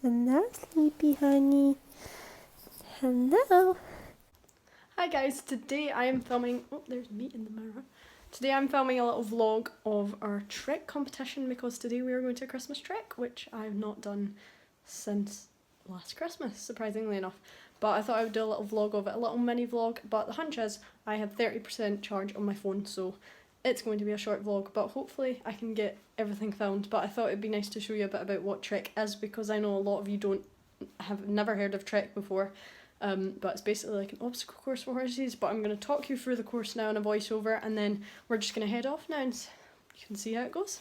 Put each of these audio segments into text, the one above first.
Hello, sleepy honey. Hello. Hi guys, today I am filming, oh there's me in the mirror. Today I'm filming a little vlog of our trek competition because today we are going to a Christmas trek, which I've not done since last Christmas, surprisingly enough. But I thought I would do a little vlog of it, a little mini vlog, but the hunch is I have 30% charge on my phone, so it's going to be a short vlog, but hopefully I can get everything filmed. But I thought it'd be nice to show you a bit about what trek is, because I know a lot of you have never heard of trek before. But it's basically like an obstacle course for horses, but I'm going to talk you through the course now in a voiceover, and then we're just going to head off now and you can see how it goes.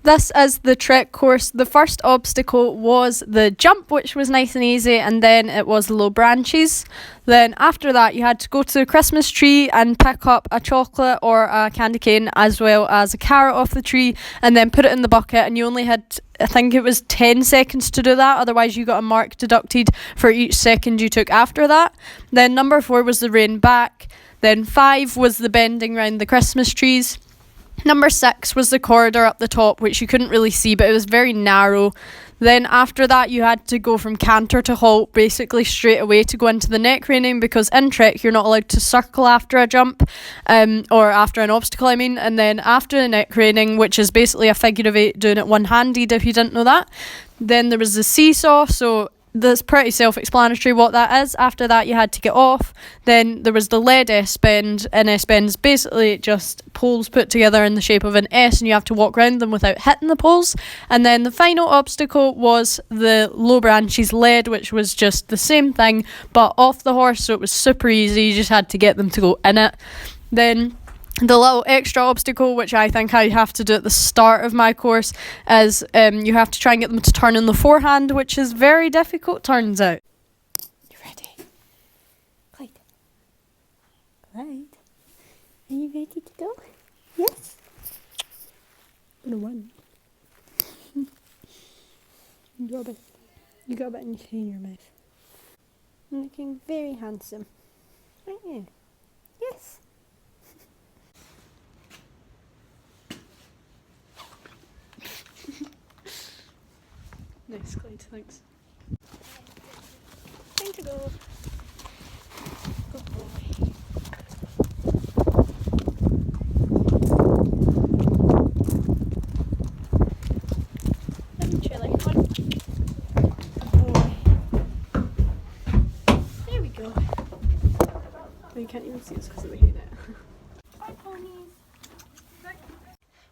This is the trek course. The first obstacle was the jump, which was nice and easy, and then it was low branches. Then after that you had to go to the Christmas tree and pick up a chocolate or a candy cane as well as a carrot off the tree and then put it in the bucket, and you only had, I think it was 10 seconds to do that, otherwise you got a mark deducted for each second you took after that. Then number 4 was the rain back. Then 5 was the bending round the Christmas trees. Number 6 was the corridor up the top, which you couldn't really see, but it was very narrow. Then after that you had to go from canter to halt, basically straight away to go into the neck reining, because in trek you're not allowed to circle after a jump, or after an obstacle I mean. And then after the neck reining, which is basically a figure of 8 doing it one-handed if you didn't know that. Then there was the seesaw, so that's pretty self-explanatory what that is. After that you had to get off. Then there was the lead S-bend, and S-bend's basically just poles put together in the shape of an S, and you have to walk around them without hitting the poles. And then the final obstacle was the low branches lead, which was just the same thing but off the horse, so it was super easy, you just had to get them to go in it. Then the little extra obstacle, which I think I have to do at the start of my course, is you have to try and get them to turn in the forehand, which is very difficult, turns out. You ready? Clyde. Clyde. Are you ready to go? Yes. No one. You got a bit in your mouth. You're looking very handsome, aren't you? Yes. Nice, Clyde, thanks. Time to go. Good boy. I'm chilling. Come on. Good boy. There we go. Oh, you can't even see us because of the hay net. Bye, ponies.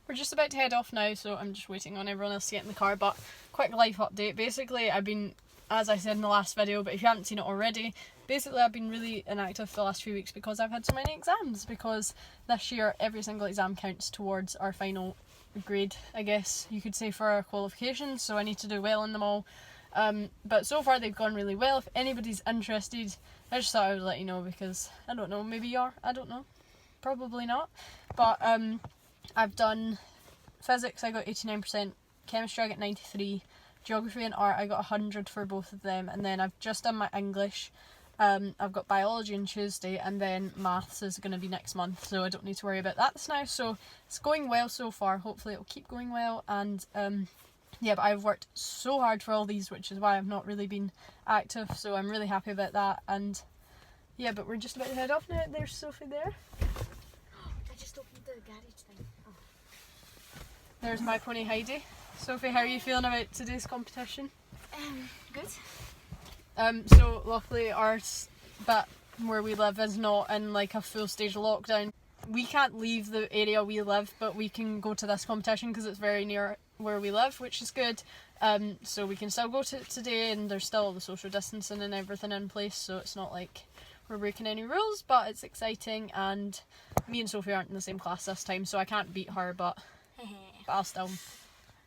We're just about to head off now, so I'm just waiting on everyone else to get in the car. But quick life update. Basically, I've been, as I said in the last video, but if you haven't seen it already, basically I've been really inactive for the last few weeks because I've had so many exams, because this year every single exam counts towards our final grade, I guess you could say, for our qualifications, so I need to do well in them all. But so far they've gone really well. If anybody's interested, I just thought I would let you know, because I don't know, maybe you are, I don't know, probably not. But I've done physics, I got 89%, chemistry I got 93%, geography and art I got 100 for both of them, and then I've just done my English. I've got biology on Tuesday, and then maths is going to be next month, so I don't need to worry about that now. So it's going well so far, hopefully it'll keep going well. And yeah, but I've worked so hard for all these, which is why I've not really been active, so I'm really happy about that. And yeah, but we're just about to head off now. There's Sophie there. I just opened the garage thing. Oh. There's my pony Heidi. Sophie, how are you feeling about today's competition? Good. So luckily our bit where we live is not in like a full stage lockdown. We can't leave the area we live, but we can go to this competition because it's very near where we live, which is good. So we can still go to it today, and there's still all the social distancing and everything in place, so it's not like we're breaking any rules, but it's exciting. And me and Sophie aren't in the same class this time, so I can't beat her, but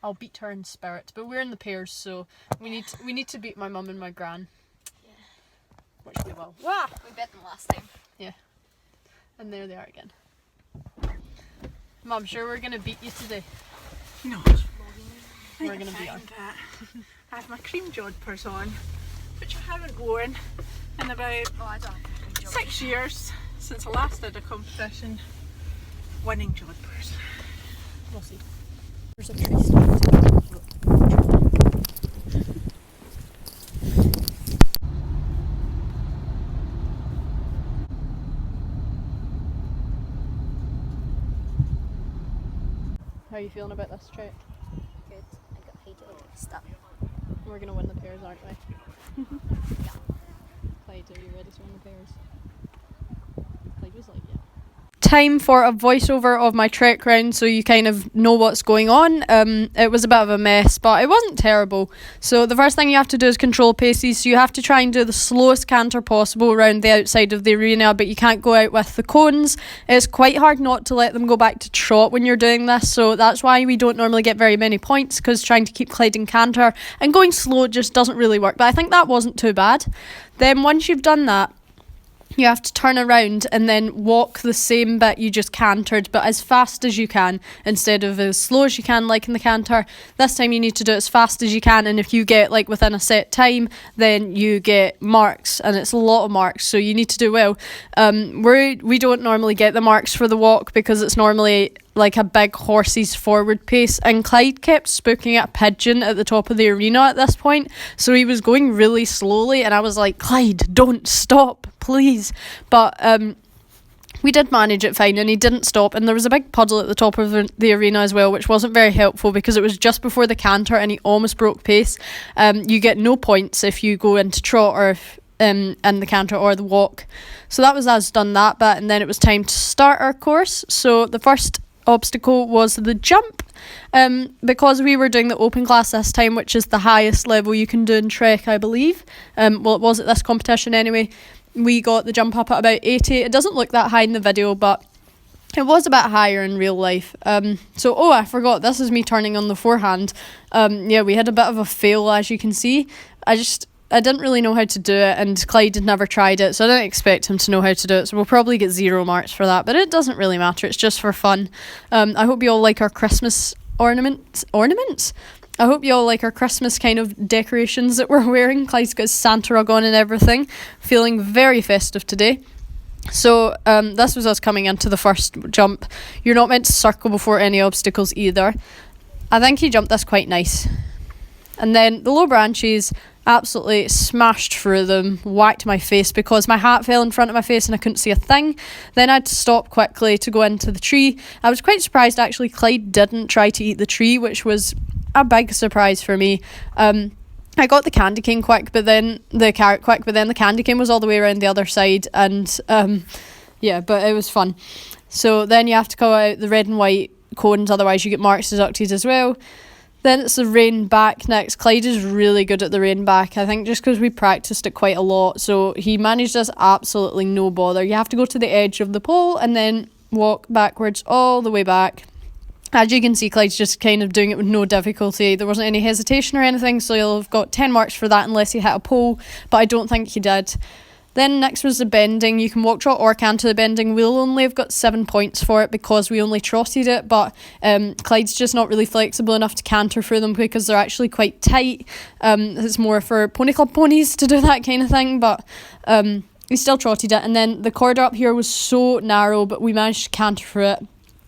I'll beat her in spirit. But we're in the pairs, so we need to beat my mum and my gran. Yeah. Which we will. Wah! We bet them last time. Yeah. And there they are again. Mum, sure we're gonna beat you today? No. We're gonna beat her. I have my cream jodhpurs on, which I haven't worn in about 6 years since I last did a competition. Winning jodhpurs. We'll see. There's a tree stand. are you feeling about this trek? Good. I got paid stuff. We're going to win the pairs, aren't we? Yeah. Clyde, are you ready to win the pairs? Clyde was like, yeah. Time for a voiceover of my trek round so you kind of know what's going on. It was a bit of a mess, but it wasn't terrible. So the first thing you have to do is control paces. So you have to try and do the slowest canter possible around the outside of the arena, but you can't go out with the cones. It's quite hard not to let them go back to trot when you're doing this, so that's why we don't normally get very many points, because trying to keep Clyde in canter and going slow just doesn't really work. But I think that wasn't too bad. Then once you've done that, you have to turn around and then walk the same bit you just cantered, but as fast as you can instead of as slow as you can like in the canter. This time you need to do it as fast as you can, and if you get like within a set time, then you get marks, and it's a lot of marks, so you need to do well. We don't normally get the marks for the walk because it's normally like a big horse's forward pace, and Clyde kept spooking at a pigeon at the top of the arena at this point, so he was going really slowly, and I was like, Clyde, don't stop, please. But we did manage it fine, and he didn't stop, and there was a big puddle at the top of the arena as well, which wasn't very helpful because it was just before the canter and he almost broke pace. You get no points if you go into trot or if in the canter or the walk. So that was us done that bit, and then it was time to start our course. So the first obstacle was the jump, because we were doing the open class this time, which is the highest level you can do in Trek, I believe. Well, it was at this competition anyway. We got the jump up at about 80. It doesn't look that high in the video, but it was a bit higher in real life. So I forgot, this is me turning on the forehand. Yeah, we had a bit of a fail, as you can see. I didn't really know how to do it, and Clyde had never tried it, so I didn't expect him to know how to do it, so we'll probably get 0 marks for that, but it doesn't really matter, it's just for fun. I hope you all like our Christmas ornaments? I hope you all like our Christmas kind of decorations that we're wearing. Clyde's got his Santa rug on and everything, feeling very festive today. So this was us coming into the first jump. You're not meant to circle before any obstacles either. I think he jumped this quite nice. And then the low branches, absolutely smashed through them, whacked my face because my hat fell in front of my face and I couldn't see a thing. Then I had to stop quickly to go into the tree. I was quite surprised actually Clyde didn't try to eat the tree, which was a big surprise for me. I got the candy cane quick, but then the carrot quick, but then the candy cane was all the way around the other side, and yeah, but it was fun. So then you have to call out the red and white cones, otherwise you get marks deducted as well. Then it's the rain back next. Clyde is really good at the rain back, I think just because we practiced it quite a lot, so he managed this absolutely no bother. You have to go to the edge of the pole and then walk backwards all the way back. As you can see, Clyde's just kind of doing it with no difficulty. There wasn't any hesitation or anything, so you'll have got 10 marks for that unless he hit a pole, but I don't think he did. Then next was the bending. You can walk, trot or canter the bending. We'll only have got 7 points for it because we only trotted it, but Clyde's just not really flexible enough to canter through them because they're actually quite tight. It's more for pony club ponies to do that kind of thing, but we still trotted it. And then the corridor up here was so narrow, but we managed to canter through it.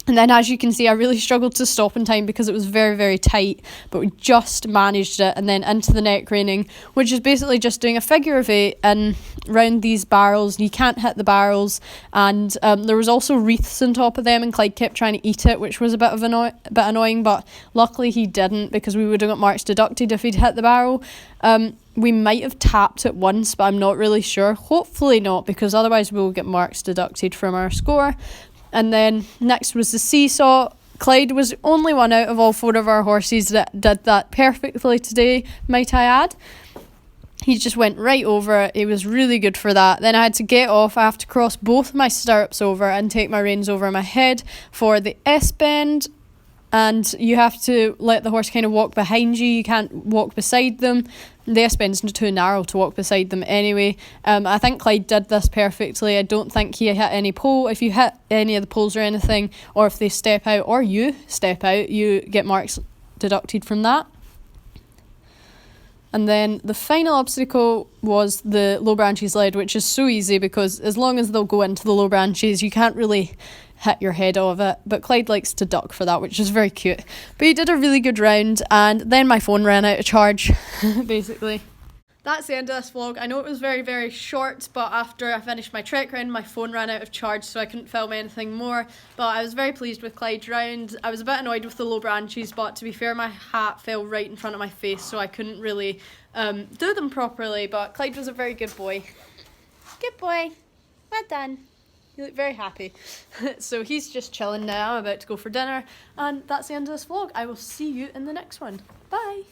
And then as you can see, I really struggled to stop in time because it was very, very tight, but we just managed it. And then into the neck reining, which is basically just doing a figure of 8 and round these barrels. You can't hit the barrels, and there was also wreaths on top of them, and Clyde kept trying to eat it, which was a bit annoying, but luckily he didn't, because we would have got marks deducted if he'd hit the barrel. We might have tapped it once, but I'm not really sure. Hopefully not, because otherwise we'll get marks deducted from our score. And then next was the seesaw. Clyde was the only one out of all 4 of our horses that did that perfectly today, might I add. He just went right over it. He was really good for that. Then I had to get off. I have to cross both my stirrups over and take my reins over my head for the S-bend. And you have to let the horse kind of walk behind you. You can't walk beside them. The S-bend's too narrow to walk beside them anyway. I think Clyde did this perfectly. I don't think he hit any pole. If you hit any of the poles or anything, or if they step out, or you step out, you get marks deducted from that. And then the final obstacle was the low branches lead, which is so easy because as long as they'll go into the low branches, you can't really hit your head of it. But Clyde likes to duck for that, which is very cute. But he did a really good round, and then my phone ran out of charge, basically. that's the end of this vlog. I know it was very, very short, but after I finished my trek round, my phone ran out of charge, so I couldn't film anything more. But I was very pleased with Clyde's round. I was a bit annoyed with the low branches, but to be fair, my hat fell right in front of my face, so I couldn't really do them properly. But Clyde was a very good boy. Good boy. Well done. You look very happy. So he's just chilling now. I'm about to go for dinner. And that's the end of this vlog. I will see you in the next one. Bye.